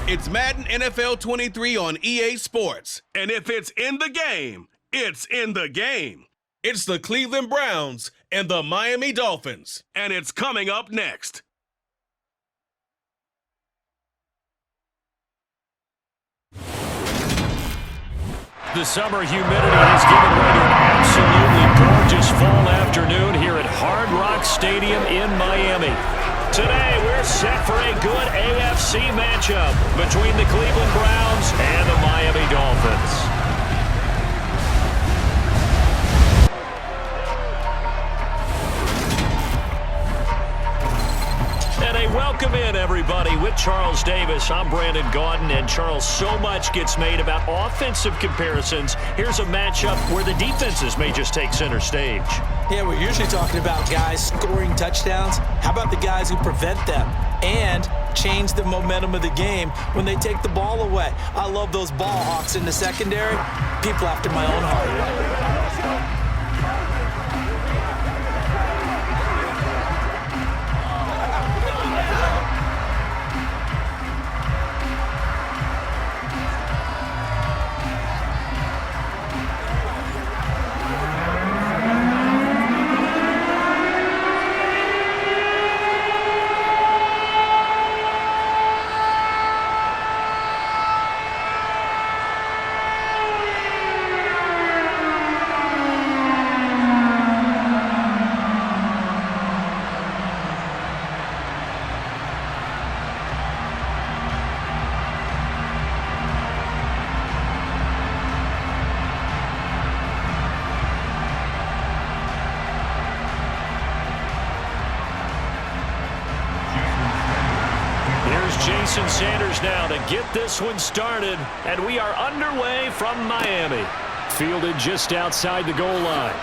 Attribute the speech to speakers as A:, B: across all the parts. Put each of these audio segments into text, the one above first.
A: It's Madden NFL 23 on EA Sports. And if it's in the game, it's in the game. It's the Cleveland Browns and the Miami Dolphins. And it's coming up next.
B: The summer humidity has given way to an absolutely gorgeous fall afternoon here at Hard Rock Stadium in Miami. Today, we're set for a good AFC matchup between the Cleveland Browns and the Miami Dolphins. And a welcome in, everybody, with Charles Davis. I'm Brandon Gaudin, and Charles, so much gets made about offensive comparisons. Here's a matchup where the defenses may just take center stage.
C: Yeah, we're usually talking about guys scoring touchdowns. How about the guys who prevent them and change the momentum of the game when they take the ball away? I love those ball hawks in the secondary. People after my own heart.
B: Jason Sanders now to get this one started, and we are underway from Miami. Fielded just outside the goal line.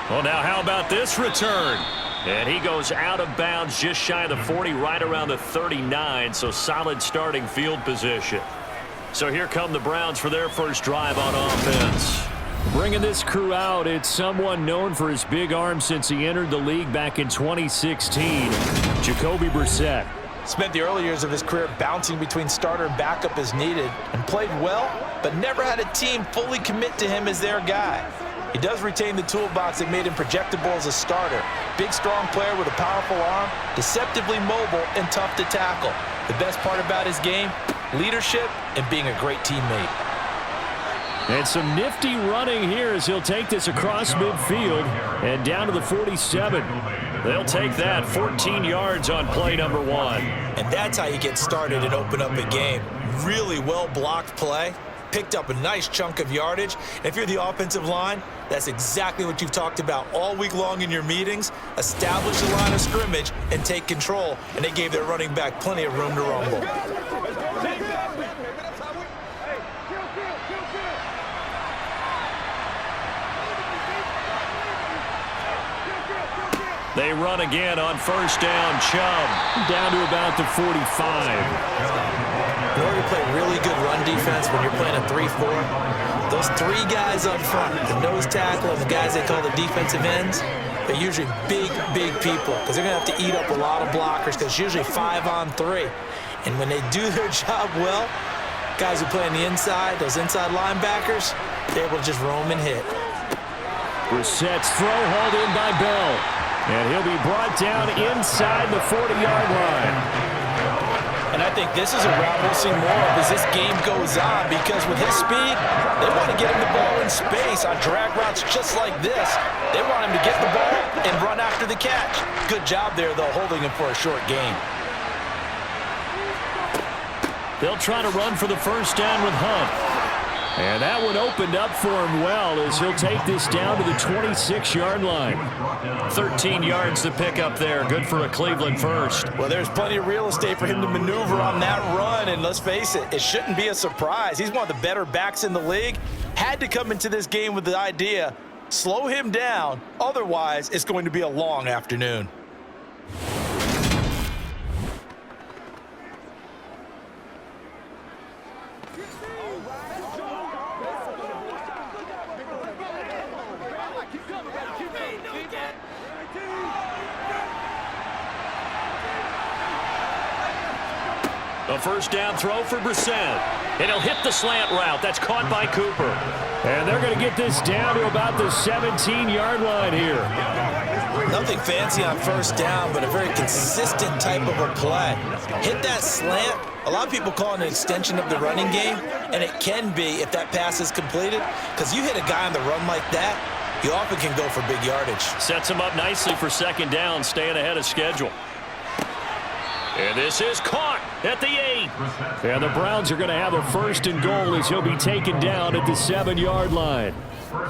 B: Well, now how about this return? And he goes out of bounds just shy of the 40, right around the 39, so solid starting field position. So here come the Browns for their first drive on offense. Bringing this crew out, it's someone known for his big arm since he entered the league back in 2016, Jacoby Brissett.
C: Spent the early years of his career bouncing between starter and backup as needed, and played well, but never had a team fully commit to him as their guy. He does retain the toolbox that made him projectable as a starter. Big, strong player with a powerful arm, deceptively mobile, and tough to tackle. The best part about his game, leadership and being a great teammate.
B: And some nifty running here as he'll take this across midfield and down to the 47. They'll take that 14 yards on play number one.
C: And that's how you get started and open up a game. Really well-blocked play. Picked up a nice chunk of yardage. And if you're the offensive line, that's exactly what you've talked about all week long in your meetings. Establish the line of scrimmage and take control. And they gave their running back plenty of room to rumble.
B: They run again on first down. Chubb down to about the 45.
C: In order to play really good run defense when you're playing a 3-4, those three guys up front, the nose tackle and the guys they call the defensive ends, they're usually big, big people because they're going to have to eat up a lot of blockers because it's usually 5-on-3. And when they do their job well, guys who play on the inside, those inside linebackers, they're able to just roam and hit.
B: Brissett's throw hauled in by Bell. And he'll be brought down inside the 40-yard line.
C: And I think this is a route we'll see more of as this game goes on because with his speed, they want to get him the ball in space on drag routes just like this. They want him to get the ball and run after the catch. Good job there, though, holding him for a short gain.
B: They'll try to run for the first down with Hunt. And that one opened up for him well as he'll take this down to the 26-yard line. 13 yards to pick up there. Good for a Cleveland first.
C: Well, there's plenty of real estate for him to maneuver on that run. And let's face it, it shouldn't be a surprise. He's one of the better backs in the league. Had to come into this game with the idea, slow him down. Otherwise, it's going to be a long afternoon.
B: A first down throw for Brissett. And he'll hit the slant route. That's caught by Cooper. And they're going to get this down to about the 17-yard line here.
C: Nothing fancy on first down, but a very consistent type of a play. Hit that slant. A lot of people call it an extension of the running game, and it can be if that pass is completed, because you hit a guy on the run like that, you often can go for big yardage.
B: Sets him up nicely for second down, staying ahead of schedule. And this is caught at the 8. And the Browns are going to have a first and goal as he'll be taken down at the 7-yard line.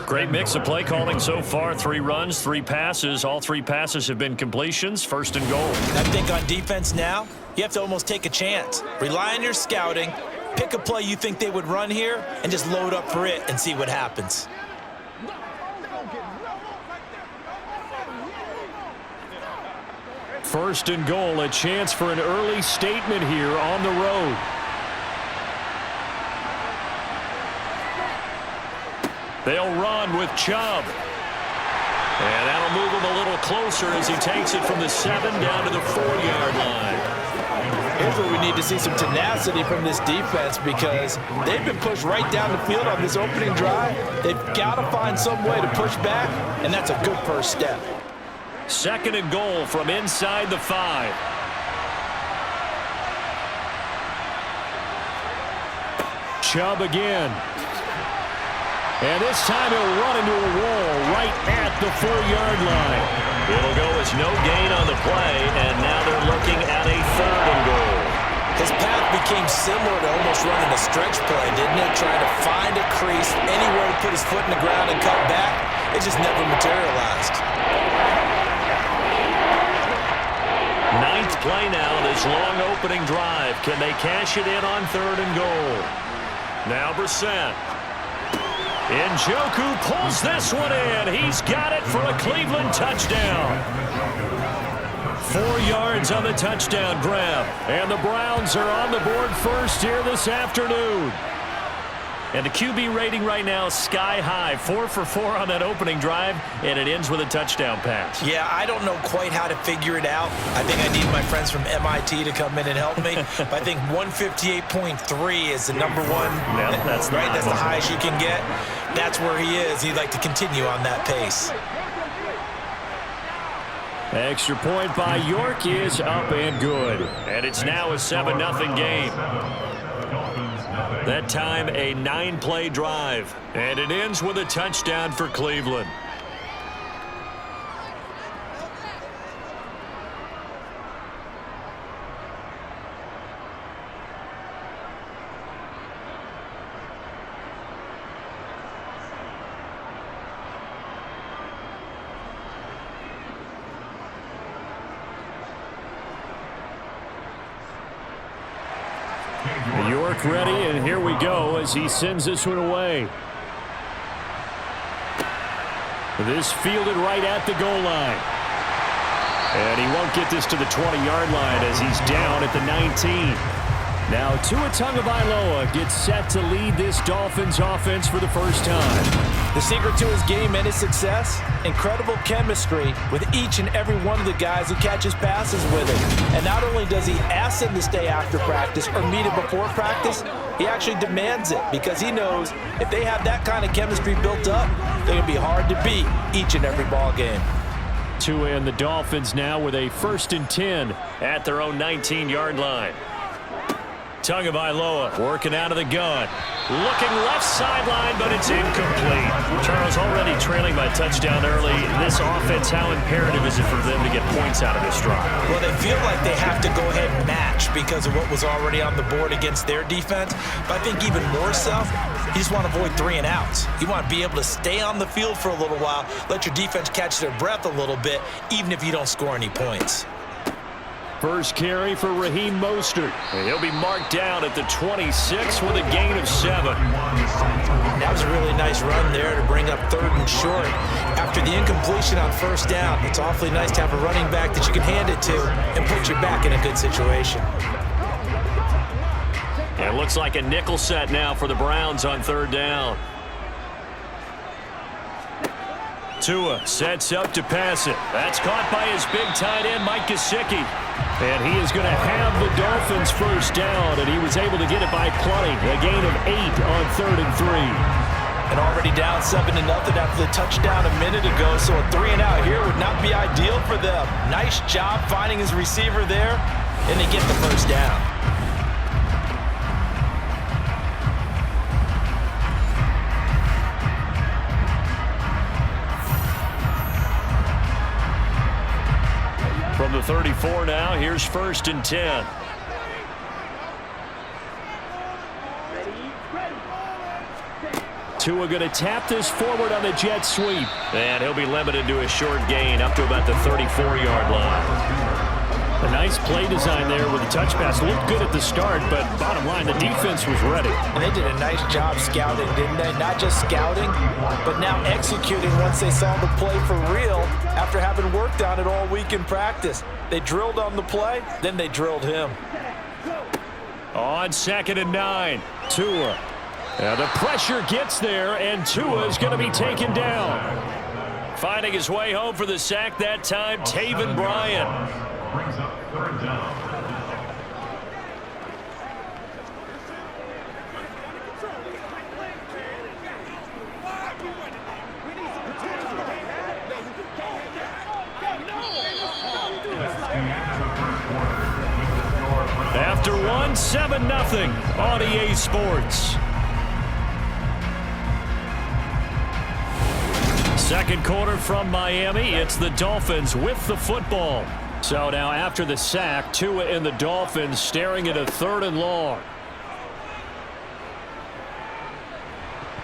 B: Great mix of play calling so far. 3 runs, 3 passes. All 3 passes have been completions. First and goal.
C: I think on defense now, you have to almost take a chance. Rely on your scouting. Pick a play you think they would run here and just load up for it and see what happens.
B: First and goal, a chance for an early statement here on the road. They'll run with Chubb. And that'll move him a little closer as he takes it from the 7 down to the 4-yard line.
C: Here's where we need to see some tenacity from this defense, because they've been pushed right down the field on this opening drive. They've got to find some way to push back, and that's a good first step.
B: Second and goal from inside the 5. Chubb again. And this time he'll run into a wall right at the 4-yard line. It'll go as no gain on the play, and now they're looking at a third and goal.
C: His path became similar to almost running a stretch play, didn't it? Trying to find a crease, anywhere to put his foot in the ground and cut back. It just never materialized.
B: 9th play now, this long opening drive. Can they cash it in on third and goal? Now Brissett. Njoku pulls this one in. He's got it for a Cleveland touchdown. 4 yards on the touchdown grab. And the Browns are on the board first here this afternoon. And the QB rating right now is sky high. 4 for 4 on that opening drive, and it ends with a touchdown pass.
C: Yeah, I don't know quite how to figure it out. I think I need my friends from MIT to come in and help me. But I think 158.3 is the number one.
B: No, that's
C: right. That's the highest you can get. That's where he is. He'd like to continue on that pace.
B: Extra point by York is up and good. And it's now a 7-0 game. That time a 9-play drive. And it ends with a touchdown for Cleveland. York ready, and here we go as he sends this one away. This fielded right at the goal line. And he won't get this to the 20-yard line as he's down at the 19. Now Tua Tagovailoa gets set to lead this Dolphins offense for the first time.
C: The secret to his game and his success, incredible chemistry with each and every one of the guys who catches passes with him. And not only does he ask them to stay after practice or meet it before practice, he actually demands it, because he knows if they have that kind of chemistry built up, they're going to be hard to beat each and every ball game.
B: Tua and the Dolphins now with a 1st and 10 at their own 19-yard line. Tagovailoa working out of the gun. Looking left sideline, but it's incomplete. Charles, already trailing by touchdown early. This offense, how imperative is it for them to get points out of this drive?
C: Well, they feel like they have to go ahead and match because of what was already on the board against their defense. But I think even more so, you just want to avoid 3 and outs. You want to be able to stay on the field for a little while, let your defense catch their breath a little bit, even if you don't score any points.
B: First carry for Raheem Mostert. And he'll be marked down at the 26 with a gain of 7.
C: That was a really nice run there to bring up 3rd and short. After the incompletion on 1st down, it's awfully nice to have a running back that you can hand it to and put you back in a good situation.
B: And it looks like a nickel set now for the Browns on 3rd down. Tua sets up to pass it. That's caught by his big tight end, Mike Gesicki. And he is going to have the Dolphins first down, and he was able to get it by plenty. A gain of 8 on 3rd and 3.
C: And already down 7-0 after the touchdown a minute ago, so a 3-and-out here would not be ideal for them. Nice job finding his receiver there, and they get the first down.
B: From the 34 now, here's 1st and 10. Tua going to tap this forward on the jet sweep. And he'll be limited to a short gain up to about the 34-yard line. A nice play design there with the touch pass. Looked good at the start, but bottom line, the defense was ready.
C: And they did a nice job scouting, didn't they? Not just scouting, but now executing once they saw the play for real after having worked on it all week in practice. They drilled on the play, then they drilled him.
B: On 2nd and 9, Tua. The pressure gets there, and Tua is going to be taken down. Finding his way home for the sack that time, Taven Bryan.
D: Brings up 3rd down.
B: After 1, 7-0 on EA Sports. Second quarter from Miami. It's the Dolphins with the football. So now after the sack, Tua and the Dolphins staring at a 3rd and long.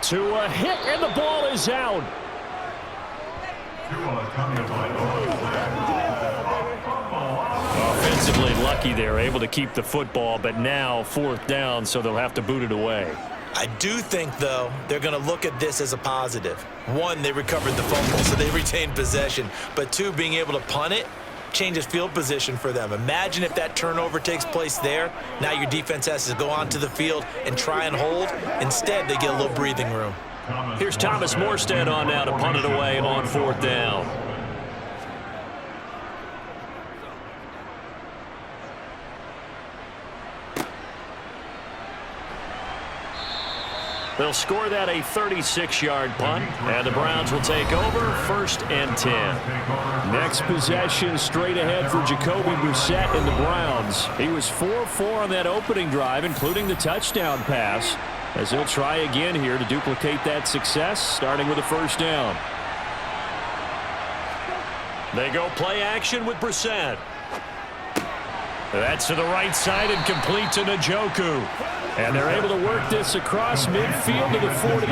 B: Tua hit, and the ball is out. Offensively lucky there, able to keep the football, but now 4th down, so they'll have to boot it away.
C: I do think, though, they're going to look at this as a positive. 1, they recovered the fumble, so they retained possession. But 2, being able to punt it changes field position for them. Imagine if that turnover takes place there. Now your defense has to go onto the field and try and hold. Instead, they get a little breathing room.
B: Here's Thomas Morstead on now to punt it away on 4th down. They'll score that a 36-yard punt, and the Browns will take over 1st and 10. Next possession straight ahead for Jacoby Brissett and the Browns. He was 4-4 on that opening drive, including the touchdown pass, as he'll try again here to duplicate that success, starting with a 1st down. They go play action with Brissett. That's to the right side and complete to Njoku. And they're able to work this across midfield to the 48.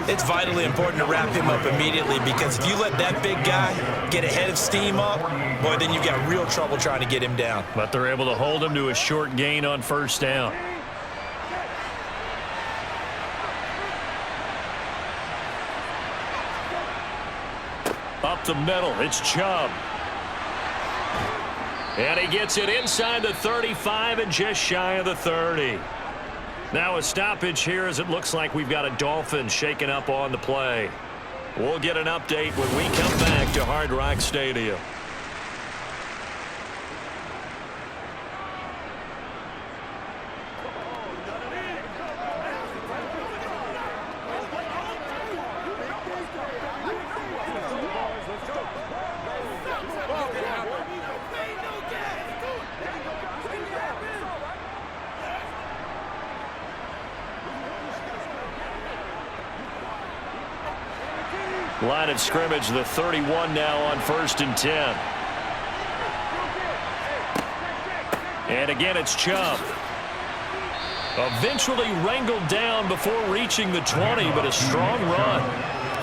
C: It's vitally important to wrap him up immediately, because if you let that big guy get a head of steam up, boy, then you've got real trouble trying to get him down.
B: But they're able to hold him to a short gain on 1st down. Up the middle, it's Chubb. And he gets it inside the 35 and just shy of the 30. Now a stoppage here, as it looks like we've got a Dolphin shaken up on the play. We'll get an update when we come back to Hard Rock Stadium. Line of scrimmage, the 31 now on 1st and 10. And again, it's Chubb. Eventually wrangled down before reaching the 20, but a strong run.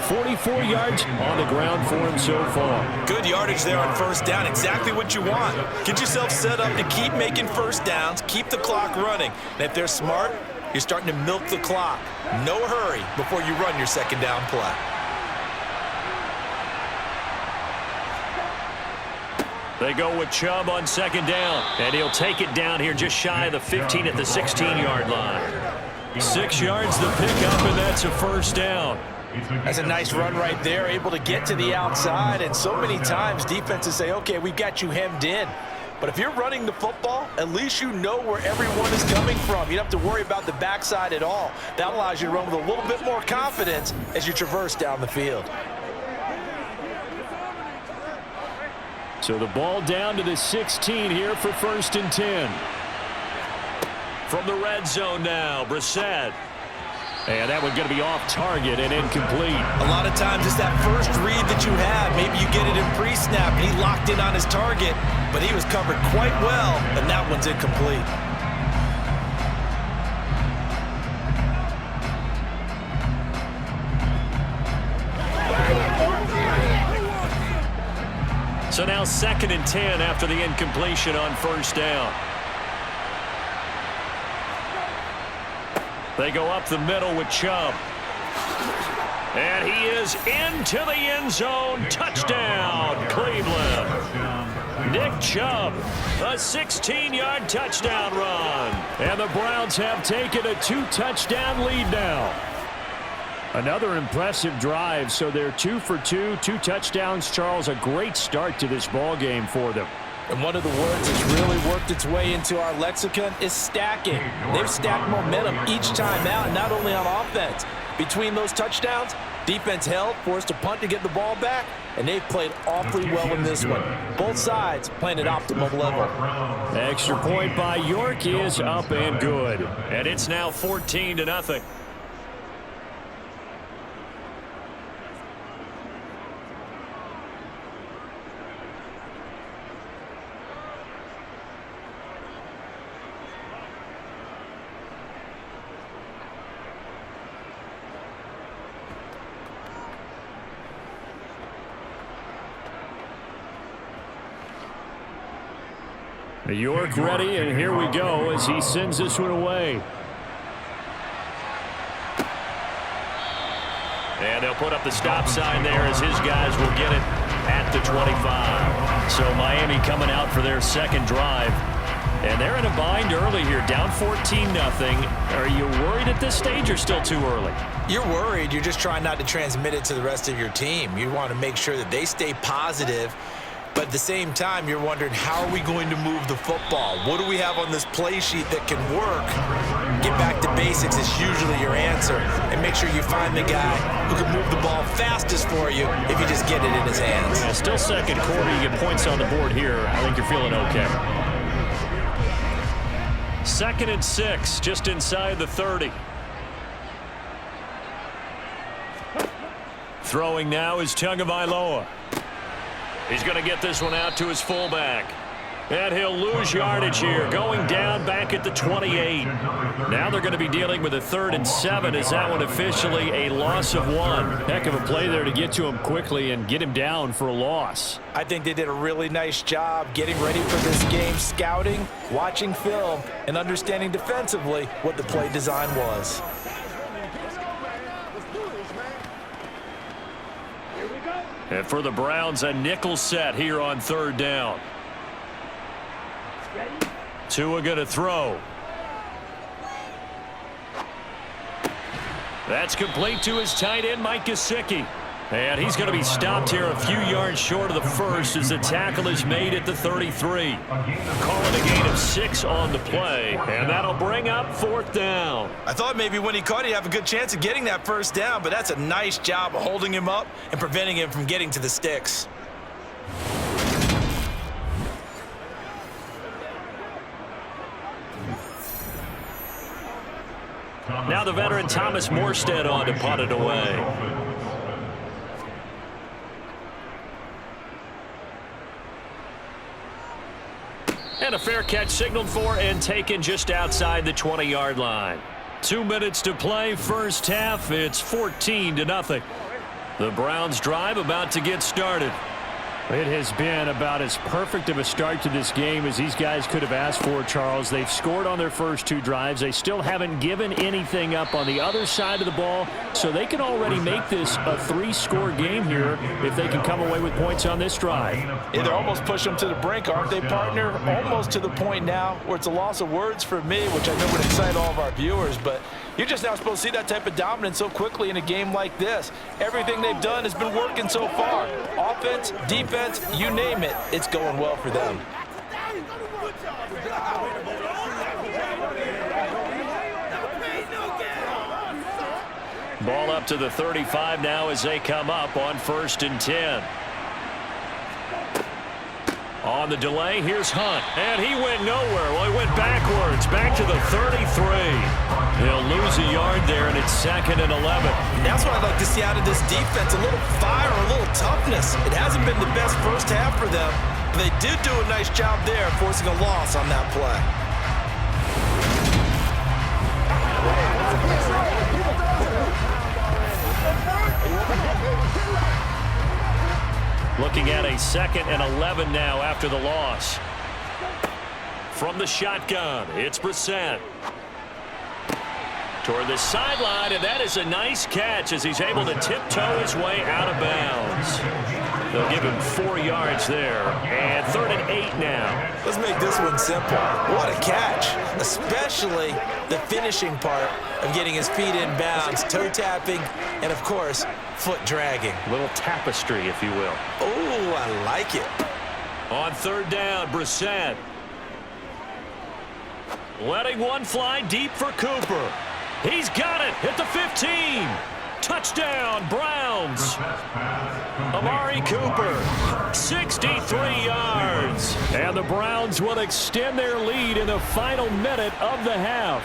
B: 44 yards on the ground for him so far.
C: Good yardage there on 1st down. Exactly what you want. Get yourself set up to keep making 1st downs, keep the clock running. And if they're smart, you're starting to milk the clock. No hurry before you run your 2nd down play.
B: They go with Chubb on 2nd down, and he'll take it down here just shy of the 15 at the 16-yard line. 6 yards to pick up, and that's a 1st down.
C: That's a nice run right there, able to get to the outside. And so many times defenses say, okay, we've got you hemmed in. But if you're running the football, at least you know where everyone is coming from. You don't have to worry about the backside at all. That allows you to run with a little bit more confidence as you traverse down the field.
B: So the ball down to the 16 here for 1st and 10. From the red zone now, Brissett. And that one going to be off target and incomplete.
C: A lot of times it's that first read that you have. Maybe you get it in pre-snap and he locked in on his target, but he was covered quite well, and that one's incomplete.
B: So now 2nd and 10 after the incompletion on 1st down. They go up the middle with Chubb. And he is into the end zone. Touchdown, Cleveland. Nick Chubb, a 16-yard touchdown run. And the Browns have taken a 2-touchdown lead now. Another impressive drive, so they're 2 for 2, 2 touchdowns. Charles, a great start to this ball game for them.
C: And one of the words that's really worked its way into our lexicon is stacking. They've stacked momentum each time out, not only on offense. Between those touchdowns, defense held, forced a punt to get the ball back, and they've played awfully well in this one. Both sides playing at optimum level.
B: Extra point by York is up and good. And it's now 14-0. York ready, and here we go as he sends this one away. And they'll put up the stop sign there as his guys will get it at the 25. So Miami coming out for their second drive. And they're in a bind early here, down 14-0. Are you worried at this stage or still too early?
C: You're worried. You're just trying not to transmit it to the rest of your team. You want to make sure that they stay positive. But at the same time, you're wondering, how are we going to move the football? What do we have on this play sheet that can work? Get back to basics is usually your answer. And make sure you find the guy who can move the ball fastest for you if you just get it in his hands.
B: Yeah, still second quarter. You get points on the board here. I think you're feeling okay. 2nd and 6, just inside the 30. Throwing now is Tagovailoa. He's going to get this one out to his fullback. And he'll lose yardage here, going down back at the 28. Now they're going to be dealing with a 3rd and 7 as that one officially a loss of 1. Heck of a play there to get to him quickly and get him down for a loss.
C: I think they did a really nice job getting ready for this game, scouting, watching film, and understanding defensively what the play design was.
B: And for the Browns, a nickel set here on 3rd down. Tua going to throw. That's complete to his tight end, Mike Gesicki. And he's going to be stopped here a few yards short of the first as the tackle is made at the 33. Calling a gain of 6 on the play, and that'll bring up 4th down.
C: I thought maybe when he caught it, he'd have a good chance of getting that first down, but that's a nice job of holding him up and preventing him from getting to the sticks.
B: Now the veteran Thomas Morstead on to punt it away. And a fair catch signaled for and taken just outside the 20-yard line. 2 minutes to play, first half. It's 14-0. The Browns drive about to get started. It has been about as perfect of a start to this game as these guys could have asked for, Charles. They've scored on their first 2 drives. They still haven't given anything up on the other side of the ball, so they can already make this a 3-score game here if they can come away with points on this drive.
C: Yeah, they're almost pushing them to the brink, aren't they, partner? Almost to the point now where it's a loss of words for me, which I know would excite all of our viewers, but You're just now supposed to see that type of dominance so quickly in a game like this. Everything they've done has been working so far. Offense, defense, you name it, it's going well for them.
B: Ball up to the 35 now as they come up on 1st and 10. On the delay, here's Hunt. And he went nowhere. Well, he went backwards, back to the 33. He'll lose a yard there, and it's 2nd and 11.
C: That's what I'd like to see out of this defense, a little fire, a little toughness. It hasn't been the best first half for them, but they did do a nice job there forcing a loss on that play.
B: Looking at a 2nd and 11 now after the loss. From the shotgun, it's Brissett. Toward the sideline, and that is a nice catch as he's able to tiptoe his way out of bounds. They'll give him 4 yards there, and 3rd and 8 now.
C: Let's make this one simple. What a catch, especially the finishing part of getting his feet in bounds, toe tapping, and of course, foot dragging.
B: A little tapestry, if you will.
C: Oh, I like it.
B: On 3rd down, Brissett. Letting one fly deep for Cooper. He's got it at the 15. Touchdown, Browns. Amari Cooper, 63 yards. And the Browns will extend their lead in the final minute of the half.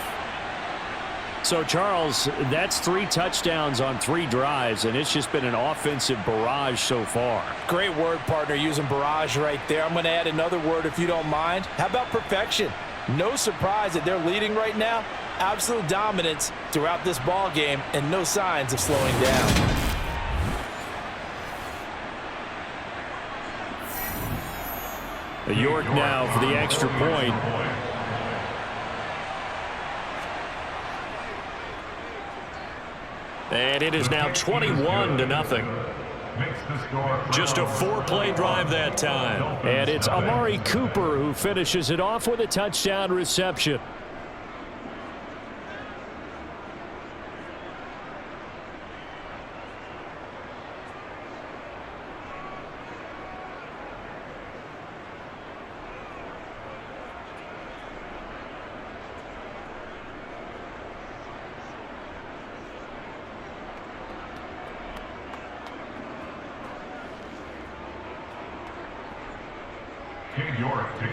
B: So, Charles, that's 3 touchdowns on 3 drives, and it's just been an offensive barrage so far.
C: Great word, partner, using barrage right there. I'm going to add another word if you don't mind. How about perfection? No surprise that they're leading right now. Absolute dominance throughout this ball game and no signs of slowing down.
B: York now for the extra point. And it is now 21-0. Just a 4-play drive that time. And it's Amari Cooper who finishes it off with a touchdown reception.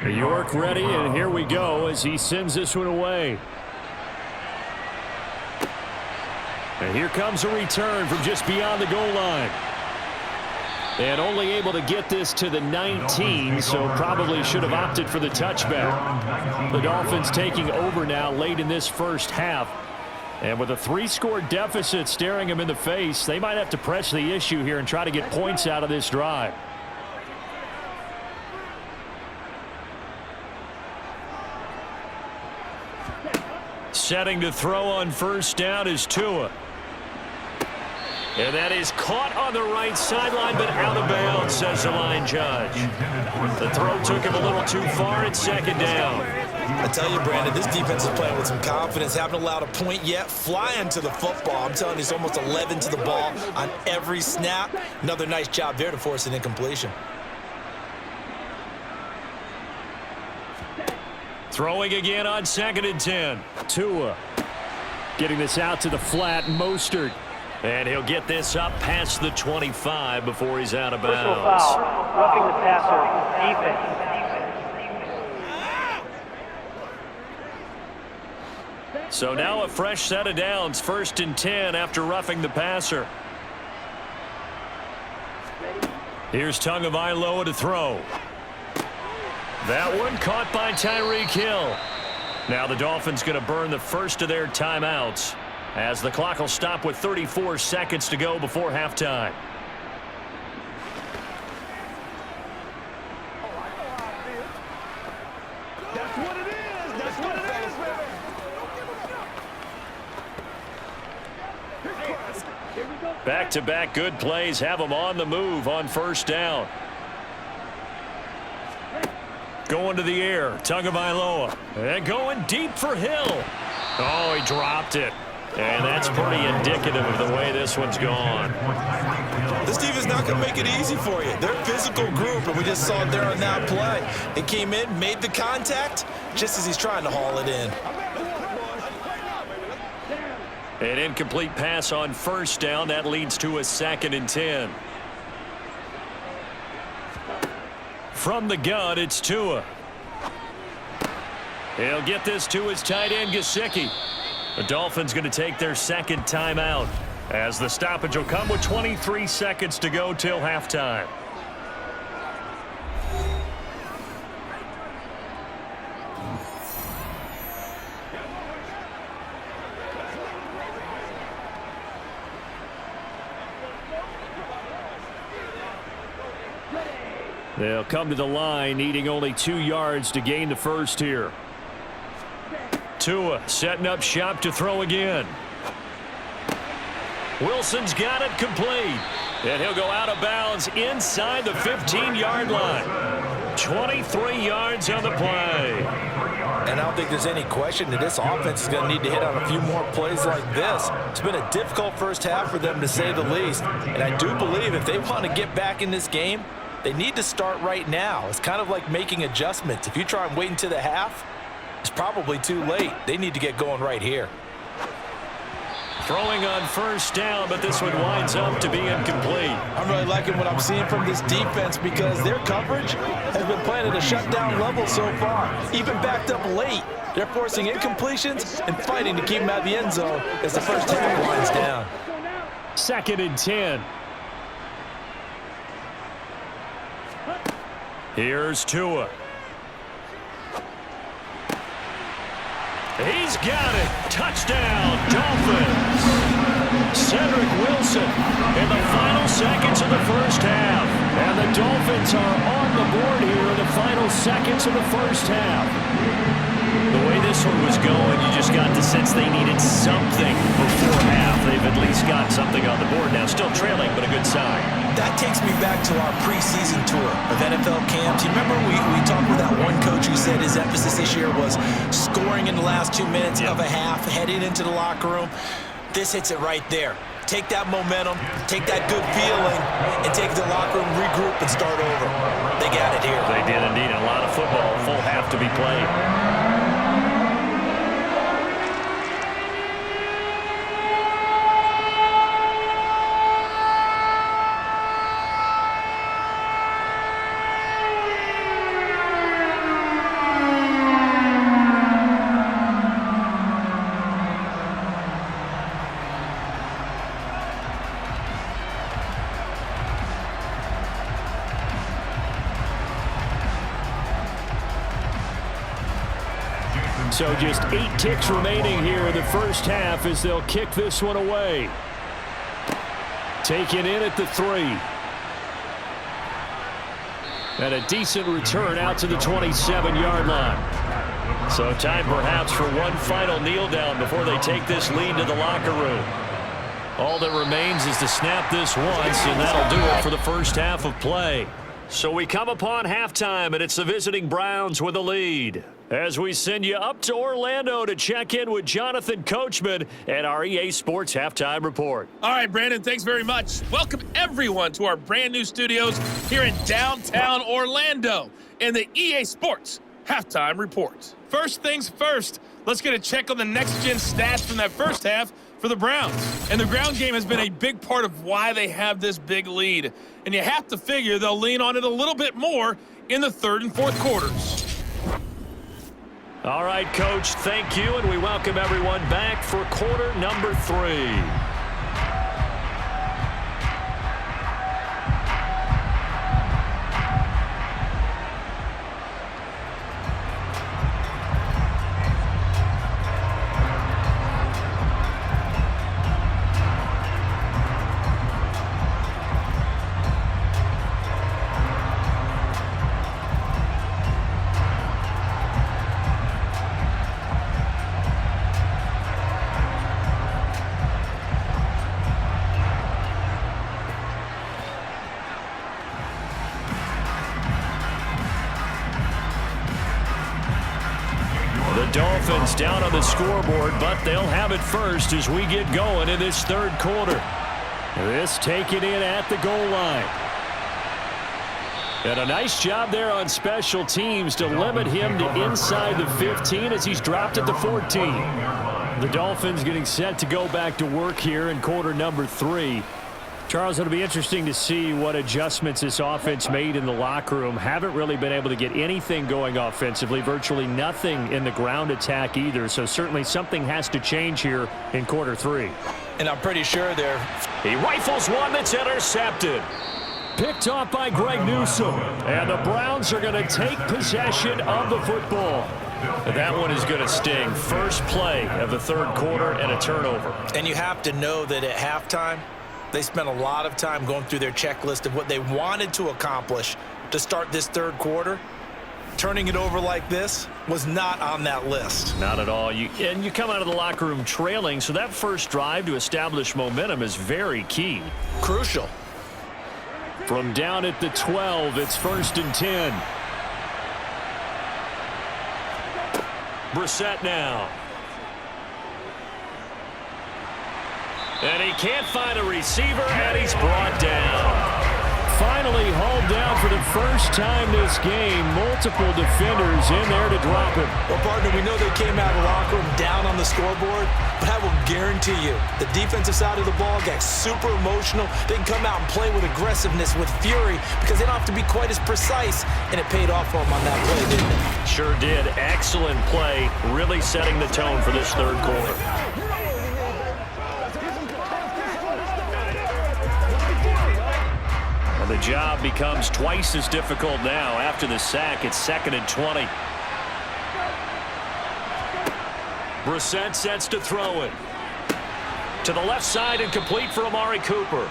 B: York ready, and here we go as he sends this one away. And here comes a return from just beyond the goal line. And only able to get this to the 19, so probably should have opted for the touchback. The Dolphins taking over now late in this first half. And with a 3-score deficit staring them in the face, they might have to press the issue here and try to get points out of this drive. Setting to throw on first down is Tua. And that is caught on the right sideline, but out of bounds, says the line judge. The throw took him a little too far at 2nd down.
C: I tell you, Brandon, this defense is playing with some confidence. Haven't allowed a point yet. Flying to the football. I'm telling you, it's almost 11 to the ball on every snap. Another nice job there to force an incompletion.
B: Throwing again on 2nd and 10. Tua getting this out to the flat. Mostert. And he'll get this up past the 25 before he's out of bounds.
E: Personal foul, roughing the passer, defense.
B: So now a fresh set of downs, 1st and 10 after roughing the passer. Here's Tagovailoa to throw. That one caught by Tyreek Hill. Now the Dolphins going to burn the first of their timeouts as the clock will stop with 34 seconds to go before halftime.
F: That's what it is. That's what it is, baby.
B: Back-to-back good plays have them on the move on first down. Going to the air, Tagovailoa. And going deep for Hill. Oh, he dropped it. And that's pretty indicative of the way this one's gone.
C: This defense is not going to make it easy for you. They're a physical group, and we just saw it there on that play. They came in, made the contact, just as he's trying to haul it in.
B: An incomplete pass on first down. That leads to a 2nd and 10. From the gun, it's Tua. He'll get this to his tight end, Gesicki. The Dolphins going to take their 2nd timeout, as the stoppage will come with 23 seconds to go till halftime. They'll come to the line, needing only 2 yards to gain the first here. Tua setting up shop to throw again. Wilson's got it complete. And he'll go out of bounds inside the 15-yard line. 23 yards on the play.
C: And I don't think there's any question that this offense is going to need to hit on a few more plays like this. It's been a difficult first half for them, to say the least. And I do believe if they want to get back in this game, they need to start right now. It's kind of like making adjustments. If you try and wait until the half, it's probably too late. They need to get going right here.
B: Throwing on first down, but this one winds up to be incomplete.
C: I'm really liking what I'm seeing from this defense because their coverage has been playing at a shutdown level so far. Even backed up late, they're forcing incompletions and fighting to keep them out of the end zone as the first half winds down.
B: 2nd and 10. Here's Tua. He's got it. Touchdown, Dolphins. Cedric Wilson in the final seconds of the first half. And the Dolphins are on the board here in the final seconds of the first half. The way this one was going, you just got the sense they needed something before half. They've at least got something on the board now. Still trailing, but a good sign.
C: That takes me back to our preseason tour of NFL camps. You remember we talked with that one coach who said his emphasis this year was scoring in the last 2 minutes of a half, heading into the locker room. This hits it right there. Take that momentum, take that good feeling, and take the locker room, regroup, and start over. They got it here.
B: They did indeed. A lot of football, full half to be played. So just 8 ticks remaining here in the first half as they'll kick this one away. Taken in at the 3. And a decent return out to the 27-yard line. So time perhaps for one final kneel down before they take this lead to the locker room. All that remains is to snap this once, and that'll do it for the first half of play. So we come upon halftime, and it's the visiting Browns with the lead. As we send you up to Orlando to check in with Jonathan Coachman and our EA Sports Halftime Report.
G: All right, Brandon, thanks very much. Welcome, everyone, to our brand-new studios here in downtown Orlando in the EA Sports Halftime Report. First things first, let's get a check on the next-gen stats from that first half for the Browns. And the ground game has been a big part of why they have this big lead. And you have to figure they'll lean on it a little bit more in the third and fourth quarters.
B: All right, Coach, thank you, and we welcome everyone back for quarter number 3. Dolphins down on the scoreboard, but they'll have it first as we get going in this third quarter. This taken in at the goal line. And a nice job there on special teams to limit him to inside the 15 as he's dropped at the 14. The Dolphins getting set to go back to work here in quarter number 3. Charles, it'll be interesting to see what adjustments this offense made in the locker room. Haven't really been able to get anything going offensively, virtually nothing in the ground attack either. So certainly something has to change here in quarter 3.
C: And I'm pretty sure they're...
B: He rifles one that's intercepted. Picked off by Greg Newsome. And the Browns are going to take possession of the football. That one is going to sting. First play of the third quarter and a turnover.
C: And you have to know that at halftime, they spent a lot of time going through their checklist of what they wanted to accomplish to start this third quarter. Turning it over like this was not on that list.
B: Not at all. You come out of the locker room trailing, so that first drive to establish momentum is very key.
C: Crucial.
B: From down at the 12, it's 1st and 10. Brissett now. And he can't find a receiver, and he's brought down. Finally hauled down for the first time this game. Multiple defenders in there to drop him.
C: Well, partner, we know they came out of the locker room down on the scoreboard, but I will guarantee you the defensive side of the ball got super emotional. They can come out and play with aggressiveness, with fury, because they don't have to be quite as precise, and it paid off for them on that play, didn't it?
B: Sure did. Excellent play, really setting the tone for this third quarter. The job becomes twice as difficult now after the sack. It's 2nd and 20. Brissett sets to throw it. To the left side and complete for Amari Cooper.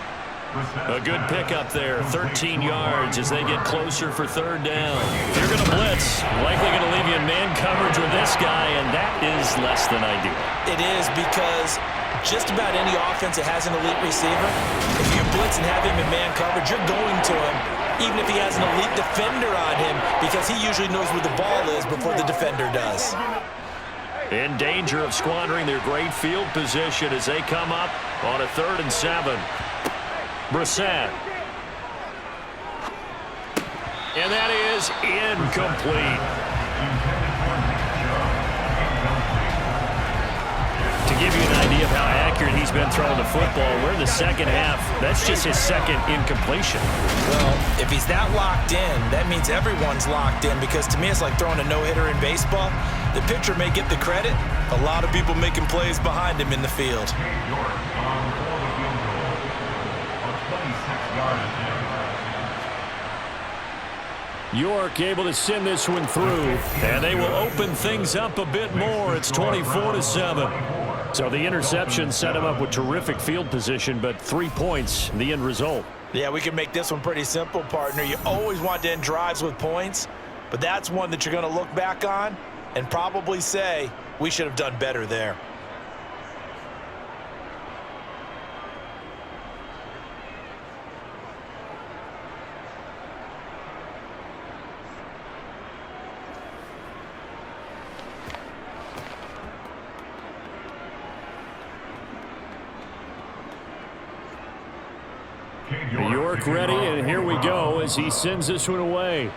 B: A good pickup there, 13 yards as they get closer for third down. You're going to blitz, likely going to leave you in man coverage with this guy, and that is less than ideal.
C: It is, because just about any offense that has an elite receiver, if you blitz and have him in man coverage, you're going to him, even if he has an elite defender on him, because he usually knows where the ball is before the defender does.
B: In danger of squandering their great field position as they come up on a 3rd and 7. Brissett. And that is incomplete. To give you an idea of how accurate he's been throwing the football, we're in the second half. That's just his second incompletion.
C: Well, if he's that locked in, that means everyone's locked in, because to me it's like throwing a no-hitter in baseball. The pitcher may get the credit. A lot of people making plays behind him in the field.
B: York able to send this one through, and they will open things up a bit more. It's 24-7. So the interception set him up with terrific field position, but 3 points, the end result.
C: Yeah, we can make this one pretty simple, partner. You always want to end drives with points, but that's one that you're going to look back on and probably say, we should have done better there.
B: York ready, and here we go as he sends this one away.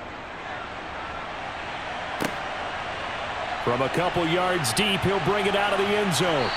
B: From a couple yards deep, he'll bring it out of the end zone.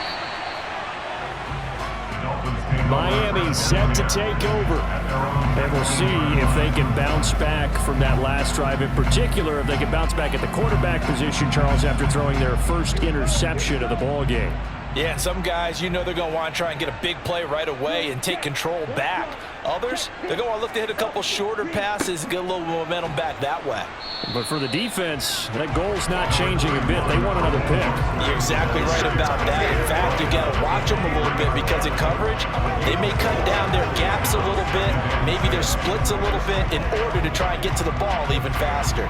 B: Miami set to take over. And we'll see if they can bounce back from that last drive. In particular, if they can bounce back at the quarterback position, Charles, after throwing their first interception of the ball game.
C: Yeah, and some guys, you know they're going to want to try and get a big play right away and take control back. Others, they're going to look to hit a couple shorter passes and get a little momentum back that way.
B: But for the defense, that goal's not changing a bit. They want another pick.
C: You're exactly right about that. In fact, you got to watch them a little bit, because in coverage, they may cut down their gaps a little bit, maybe their splits a little bit, in order to try and get to the ball even faster.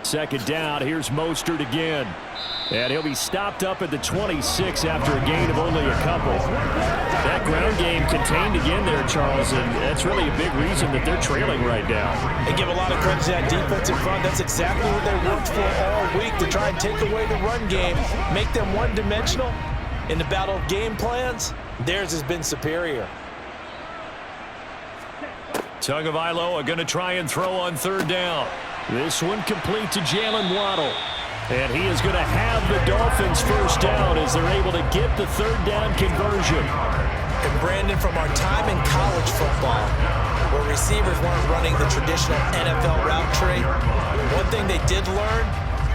B: Second down, here's Mostert again. And he'll be stopped up at the 26 after a gain of only a couple. That ground game contained again there, Charles, and that's really a big reason that they're trailing right now.
C: They give a lot of credit to that defensive front. That's exactly what they worked for all week, to try and take away the run game, make them one-dimensional. In the battle of game plans, theirs has been superior.
B: Tagovailoa are going to try and throw on third down. This one complete to Jalen Waddle. And he is going to have the Dolphins first down as they're able to get the third down conversion.
C: And Brandon, from our time in college football, where receivers weren't running the traditional NFL route tree, one thing they did learn,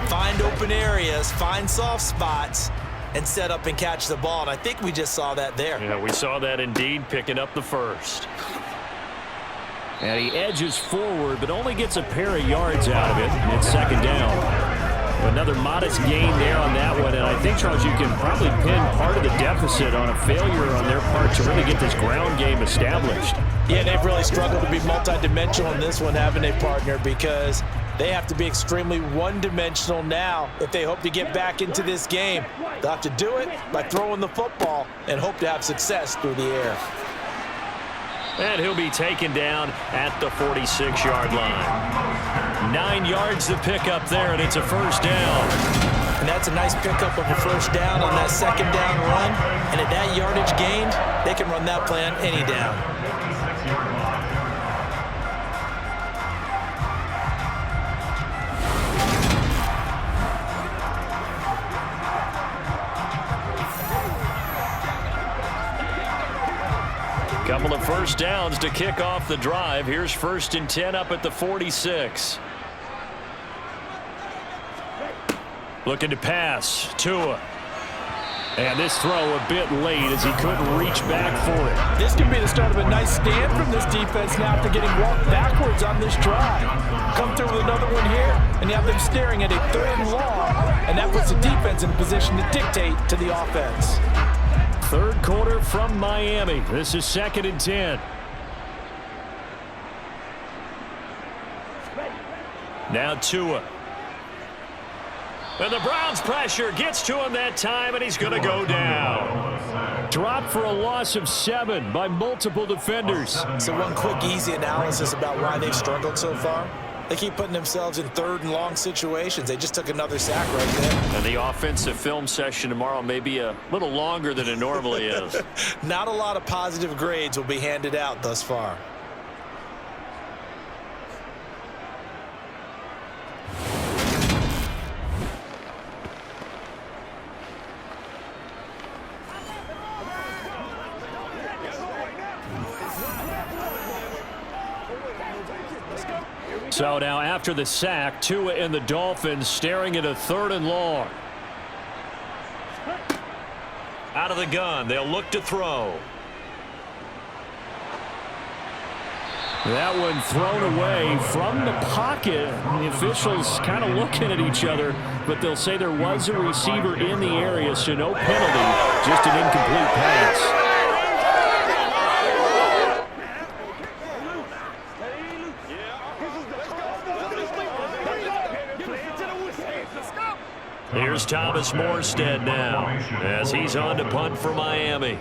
C: find open areas, find soft spots, and set up and catch the ball. And I think we just saw that there.
B: Yeah, we saw that indeed, picking up the first. And he edges forward, but only gets a pair of yards out of it. It's second down. Another modest gain there on that one, and I think, Charles, you can probably pin part of the deficit on a failure on their part to really get this ground game established.
C: Yeah, they've really struggled to be multidimensional in this one, haven't they, partner, because they have to be extremely one-dimensional now if they hope to get back into this game. They'll have to do it by throwing the football and hope to have success through the air.
B: And he'll be taken down at the 46-yard line. 9 yards to pick up there, and it's a first down.
C: And that's a nice pickup of a first down on that second down run. And at that yardage gained, they can run that play on any down.
B: Couple of first downs to kick off the drive. Here's 1st and 10 up at the 46. Looking to pass. Tua. And this throw a bit late as he couldn't reach back for it.
C: This could be the start of a nice stand from this defense now after getting walked backwards on this drive. Come through with another one here, and you have them staring at a 3rd and long, and that puts the defense in a position to dictate to the offense.
B: Third quarter from Miami. This is 2nd and 10. Now Tua. And the Browns pressure gets to him that time, and he's going to go down. Dropped for a loss of 7 by multiple defenders.
C: So one quick, easy analysis about why they've struggled so far. They keep putting themselves in 3rd and long situations. They just took another sack right there.
B: And the offensive film session tomorrow may be a little longer than it normally is.
C: Not a lot of positive grades will be handed out thus far.
B: So now after the sack, Tua and the Dolphins staring at a 3rd and long. Out of the gun, they'll look to throw. That one thrown away from the pocket. The officials kind of looking at each other, but they'll say there was a receiver in the area, so no penalty, just an incomplete pass. Here's Thomas Morstead now as he's on to punt for Miami.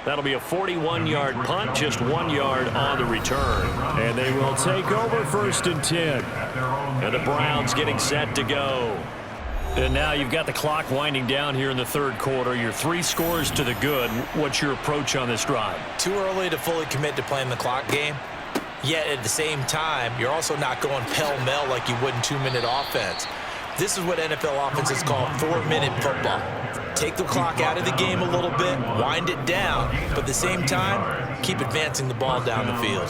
B: That'll be a 41-yard punt, just 1 yard on the return. And they will take over 1st and 10. And the Browns getting set to go. And now you've got the clock winding down here in the 3rd quarter. You're 3 scores to the good. What's your approach on this drive?
C: Too early to fully commit to playing the clock game. Yet at the same time, you're also not going pell-mell like you would in 2-minute offense. This is what NFL offenses call 4-minute football. Take the clock out of the game a little bit, wind it down, but at the same time, keep advancing the ball down the field.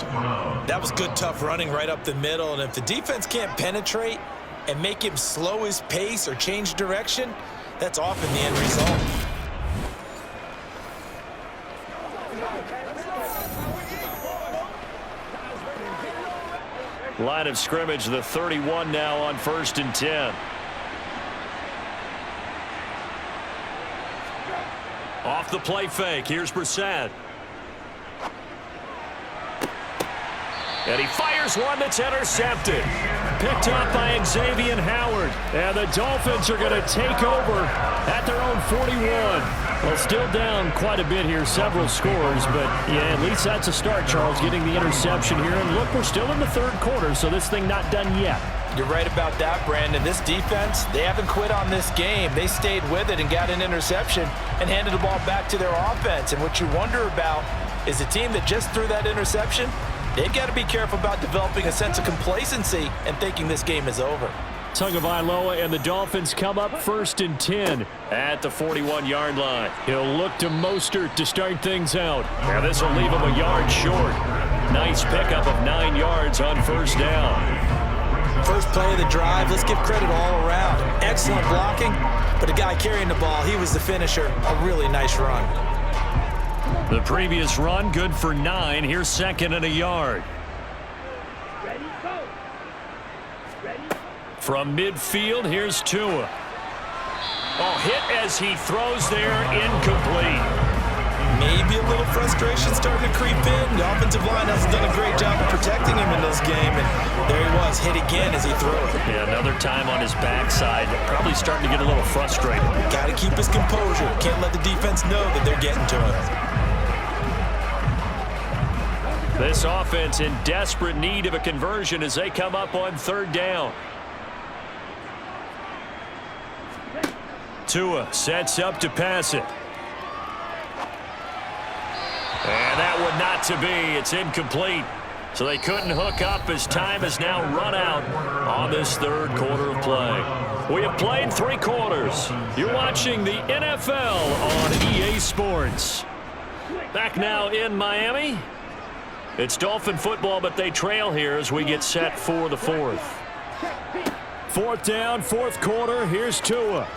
C: That was good, tough running right up the middle, and if the defense can't penetrate and make him slow his pace or change direction, that's often the end result.
B: Line of scrimmage, the 31 now on 1st and 10. Off the play fake. Here's Brissett. And he fires one that's intercepted. Picked up by Xavier Howard. And the Dolphins are going to take over at their own 41. Well, still down quite a bit here, several scores. But, yeah, at least that's a start, Charles, getting the interception here. And, look, we're still in the third quarter, so this thing not done yet.
C: You're right about that, Brandon. This defense, they haven't quit on this game. They stayed with it and got an interception and handed the ball back to their offense. And what you wonder about is the team that just threw that interception, they've got to be careful about developing a sense of complacency and thinking this game is over.
B: Tagovailoa and the Dolphins come up 1st and 10 at the 41-yard line. He'll look to Mostert to start things out. Now this will leave him a yard short. Nice pickup of 9 yards on 1st down.
C: First play of the drive, let's give credit all around. Excellent blocking, but the guy carrying the ball, he was the finisher. A really nice run.
B: The previous run, good for 9. Here's 2nd and a yard.
F: Ready, go. Ready.
B: From midfield, here's Tua. Oh, hit as he throws there, incomplete.
C: Maybe a little frustration starting to creep in. The offensive line hasn't done a great job of protecting him in this game, and there he was, hit again as he threw it.
B: Yeah, another time on his backside, probably starting to get a little frustrated.
C: Got to keep his composure. Can't let the defense know that they're getting to him.
B: This offense in desperate need of a conversion as they come up on 3rd down. Tua sets up to pass it. And that one not to be. It's incomplete. So they couldn't hook up as time has now run out on this 3rd quarter of play. We have played 3 quarters. You're watching the NFL on EA Sports. Back now in Miami. It's Dolphin football, but they trail here as we get set for the 4th. 4th down, 4th quarter. Here's Tua.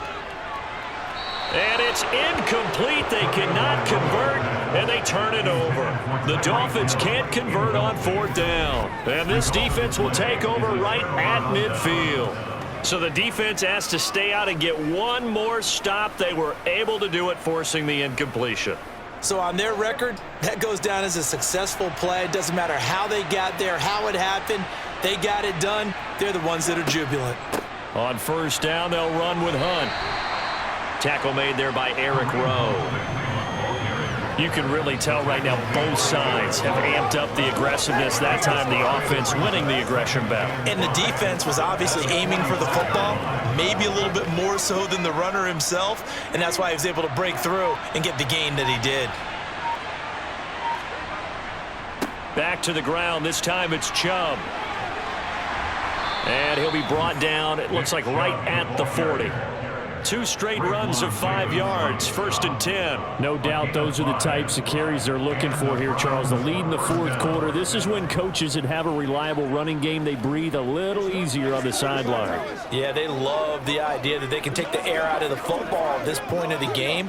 B: And it's incomplete. They cannot convert, and they turn it over. The Dolphins can't convert on 4th down. And this defense will take over right at midfield. So the defense has to stay out and get one more stop. They were able to do it, forcing the incompletion.
C: So on their record, that goes down as a successful play. It doesn't matter how they got there, how it happened. They got it done. They're the ones that are jubilant.
B: On 1st down, they'll run with Hunt. Tackle made there by Eric Rowe. You can really tell right now both sides have amped up the aggressiveness. That time the offense winning the aggression battle.
C: And the defense was obviously aiming for the football, maybe a little bit more so than the runner himself, and that's why he was able to break through and get the gain that he did.
B: Back to the ground. This time it's Chubb. And he'll be brought down, it looks like right at the 40. 2 straight runs of 5 yards, 1st and 10. No doubt those are the types of carries they're looking for here, Charles. The lead in the 4th quarter. This is when coaches that have a reliable running game, they breathe a little easier on the sideline.
C: Yeah, they love the idea that they can take the air out of the football at this point of the game.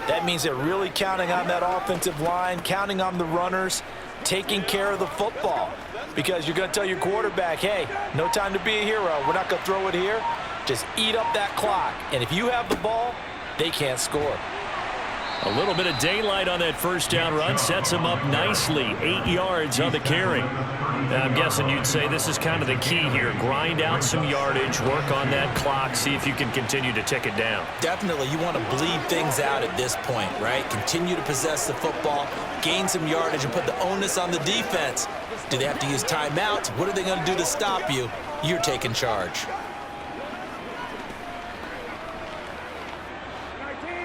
C: That means they're really counting on that offensive line, counting on the runners, taking care of the football. Because you're going to tell your quarterback, hey, no time to be a hero. We're not going to throw it here. Just eat up that clock. And if you have the ball, they can't score.
B: A little bit of daylight on that 1st down run sets them up nicely. 8 yards on the carry. And I'm guessing you'd say this is kind of the key here. Grind out some yardage, work on that clock, see if you can continue to tick it down.
C: Definitely, you want to bleed things out at this point, right? Continue to possess the football, gain some yardage, and put the onus on the defense. Do they have to use timeouts? What are they going to do to stop you? You're taking charge.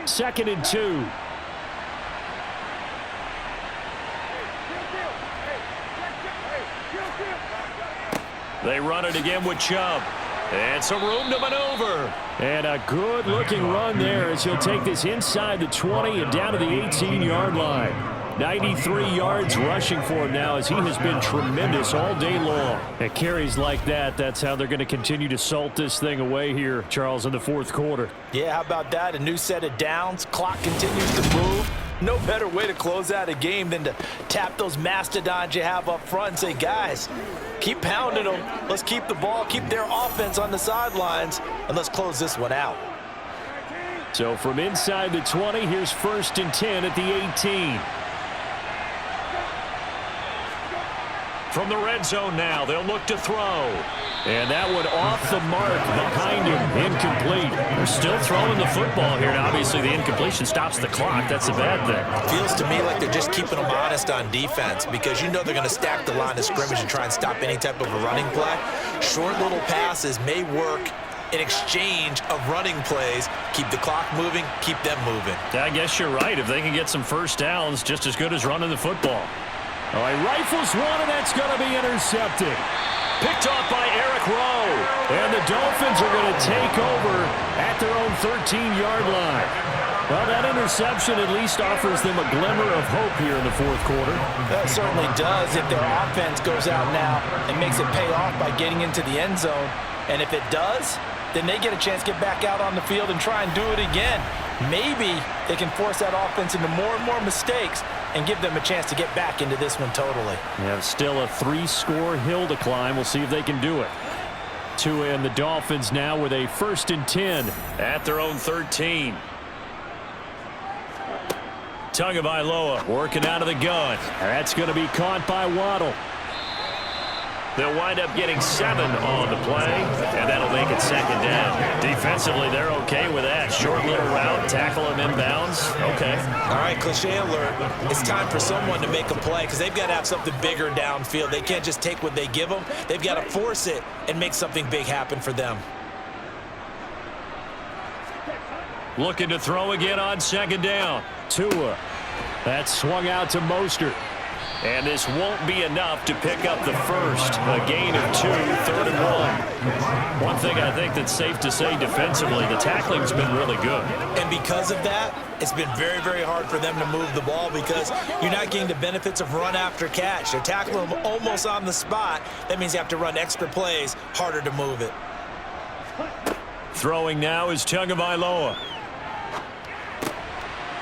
B: 2nd and 2. They run it again with Chubb. And some room to maneuver. And a good-looking run there as he'll take this inside the 20 and down to the 18-yard line. 93 yards rushing for him now as he has been tremendous all day long. At carries like that, that's how they're going to continue to salt this thing away here, Charles, in the 4th quarter.
C: Yeah, how about that? A new set of downs. Clock continues to move. No better way to close out a game than to tap those mastodons you have up front and say, guys, keep pounding them. Let's keep the ball, keep their offense on the sidelines, and let's close this one out.
B: So from inside the 20, here's 1st and 10 at the 18. From the red zone now, they'll look to throw. And that one off the mark behind him, incomplete. They're still throwing the football here. Now, obviously, the incompletion stops the clock. That's a bad thing.
C: Feels to me like they're just keeping them honest on defense because you know they're going to stack the line of scrimmage and try and stop any type of a running play. Short little passes may work in exchange of running plays. Keep the clock moving, keep them moving.
B: I guess you're right. If they can get some first downs, just as good as running the football. All right, rifles one, and that's going to be intercepted. Picked off by Eric Rowe. And the Dolphins are going to take over at their own 13-yard line. Well, that interception at least offers them a glimmer of hope here in the fourth quarter.
H: That certainly does if their offense goes out now and makes it pay off by getting into the end zone. And if it does, then they get a chance to get back out on the field and try and do it again. Maybe they can force that offense into more and more mistakes and give them a chance to get back into this one totally.
B: Yeah, still a 3-score hill to climb. We'll see if they can do it. Tua and the Dolphins now with a 1st and 10 at their own 13. Tagovailoa working out of the gun. That's going to be caught by Waddle. They'll wind up getting 7 on the play, and that'll make it 2nd down. Defensively, they're okay with that. Short little route, tackle him inbounds. Okay.
C: All right, cliche alert. It's time for someone to make a play because they've got to have something bigger downfield. They can't just take what they give them. They've got to force it and make something big happen for them.
B: Looking to throw again on 2nd down. Tua. That's swung out to Mostert. And this won't be enough to pick up the first. A gain of 2, 3rd and 1. One thing I think that's safe to say defensively, the tackling's been really good.
C: And because of that, it's been very, very hard for them to move the ball because you're not getting the benefits of run after catch. They're tackling them almost on the spot. That means you have to run extra plays, harder to move it.
B: Throwing now is Tagovailoa.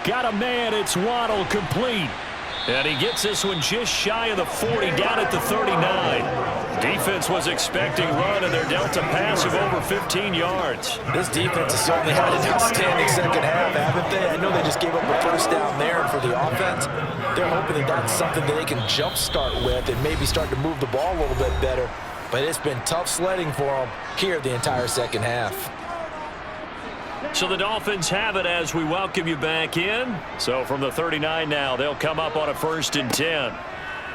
B: Got a man, it's Waddle, complete. And he gets this one just shy of the 40, down at the 39. Defense was expecting run, and they're dealt a pass of over 15 yards.
H: This defense has certainly had an outstanding second half, haven't they? I know they just gave up a first down there, and for the offense, they're hoping that that's something that they can jumpstart with and maybe start to move the ball a little bit better. But it's been tough sledding for them here the entire second half.
B: So the Dolphins have it as we welcome you back in. So from the 39 now, they'll come up on a 1st and 10.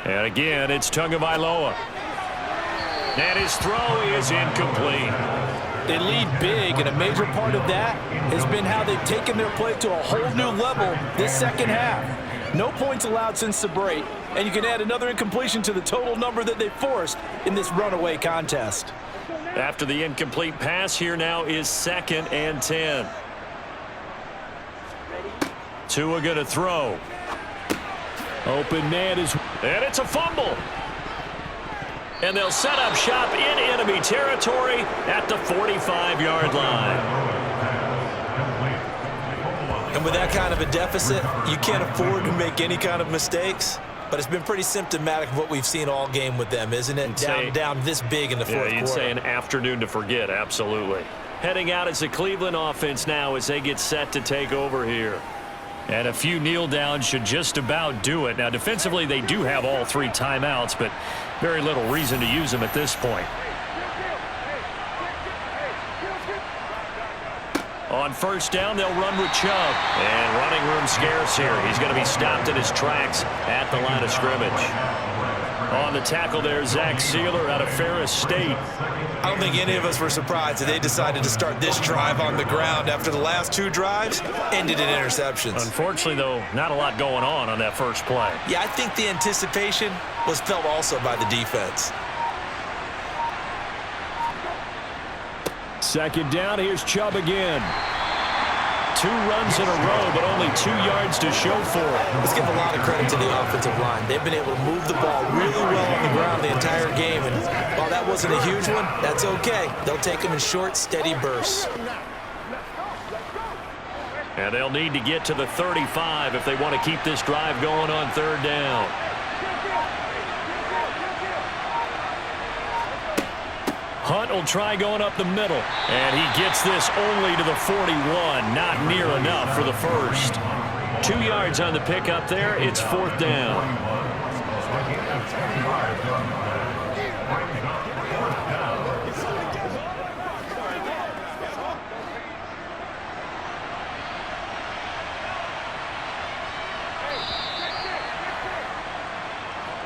B: And again, it's Tagovailoa. And his throw is incomplete.
H: They lead big, and a major part of that has been how they've taken their play to a whole new level this second half. No points allowed since the break, and you can add another incompletion to the total number that they forced in this runaway contest.
B: After the incomplete pass, here now is 2nd and 10. Tua going to throw. Open man is, and it's a fumble. And they'll set up shop in enemy territory at the 45-yard line.
C: And with that kind of a deficit, you can't afford to make any kind of mistakes. But it's been pretty symptomatic of what we've seen all game with them, isn't it? Down this big in the fourth quarter.
B: You'd say an afternoon to forget, absolutely. Heading out as the Cleveland offense now as they get set to take over here. And a few kneel downs should just about do it. Now, defensively, they do have all 3 timeouts, but very little reason to use them at this point. On 1st down, they'll run with Chubb. And running room scarce here. He's going to be stopped in his tracks at the line of scrimmage. On the tackle there, Zach Sealer out of Ferris State.
C: I don't think any of us were surprised that they decided to start this drive on the ground after the last 2 drives ended in interceptions.
B: Unfortunately, though, not a lot going on that first play.
C: Yeah, I think the anticipation was felt also by the defense.
B: 2nd down, here's Chubb again. 2 runs in a row, but only 2 yards to show for it.
C: Let's give a lot of credit to the offensive line. They've been able to move the ball really well on the ground the entire game, and while that wasn't a huge one, that's okay. They'll take them in short, steady bursts.
B: And they'll need to get to the 35 if they want to keep this drive going on 3rd down. Hunt will try going up the middle. And he gets this only to the 41. Not near enough for the first. 2 yards on the pickup there. It's 4th down.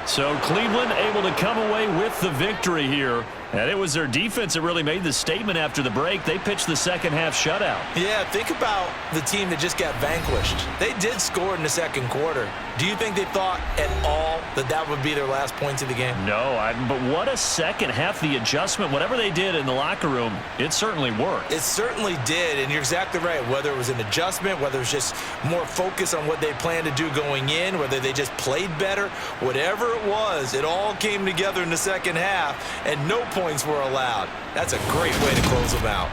B: So Cleveland able to come away with the victory here. And it was their defense that really made the statement after the break. They pitched the second half shutout.
C: Yeah, think about the team that just got vanquished. They did score in the second quarter. Do you think they thought at all that that would be their last points of the game?
B: No, but what a second half. The adjustment, whatever they did in the locker room, it certainly worked.
C: It certainly did, and you're exactly right. Whether it was an adjustment, whether it was just more focus on what they planned to do going in, whether they just played better, whatever it was, it all came together in the second half, and no points were allowed. That's a great way to close them out.